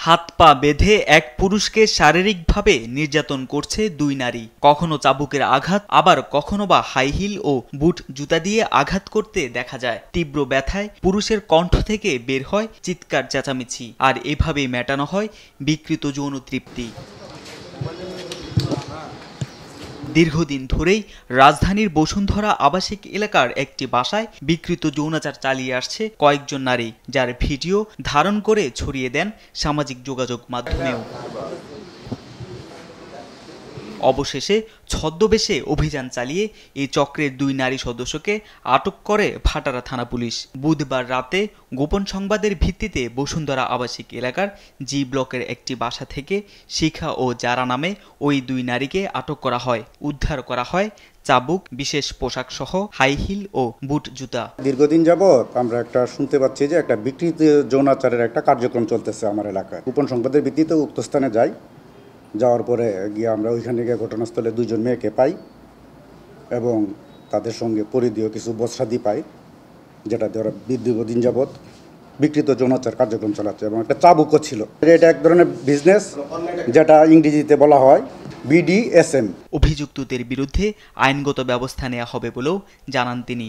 হাত পা বেঁধে এক পুরুষকে শারীরিকভাবে নির্যাতন করছে দুই নারী। কখনো চাবুকের আঘাত, আবার কখনো বা হাই হিল ও বুট জুতা দিয়ে আঘাত করতে দেখা যায়। তীব্র ব্যথায় পুরুষের কণ্ঠ থেকে বের হয় চিৎকার চেঁচামেচি, আর এভাবেই মেটানো হয় বিকৃত যৌন তৃপ্তি। দীর্ঘদিন ধরেই রাজধানীর বসুন্ধরা আবাসিক এলাকার একটি বাসায় বিকৃত যৌনাচার চালিয়ে আসছে কয়েকজন নারী, যার ভিডিও ধারণ করে ছড়িয়ে দেন সামাজিক যোগাযোগ মাধ্যমেও। অবশেষে ছদ্মবেশে অভিযান চালিয়ে এই চক্রের দুই নারী সদস্যকে আটক করে ভাটারা থানা পুলিশ। বুধবার রাতে গোপন সংবাদের ভিত্তিতে বসুন্ধরা আবাসিক এলাকার জি ব্লকের একটি বাসা থেকে শিখা ও জারা নামে ওই দুই নারীকে আটক করা হয়। উদ্ধার করা হয় চাবুক, বিশেষ পোশাক সহ হাই হিল ও বুট জুতা। দীর্ঘদিন যাবৎ আমরা একটা শুনতে পাচ্ছি যে একটা বিকৃত যৌনাচারের একটা কার্যক্রম চলতেছে আমার এলাকায়। গোপন সংবাদের ভিত্তিতে উক্ত স্থানে যাই, যাওয়ার পরে গিয়ে আমরা ওইখানে গিয়ে ঘটনাস্থলে দুইজন মেয়েকে পাই এবং তাদের সঙ্গে পরিধেয় কিছু বস্ত্রাদি পাই, যেটা ওরা দীর্ঘদিন যাবৎ বিকৃত যৌনাচার কার্যক্রম চালাচ্ছে এবং একটা চাবুকও ছিল। এটা এক ধরনের বিজনেস, যেটা ইংরেজিতে বলা হয় BDSM। অভিযুক্তদের বিরুদ্ধে আইনগত ব্যবস্থা নেওয়া হবে বলেও জানান তিনি।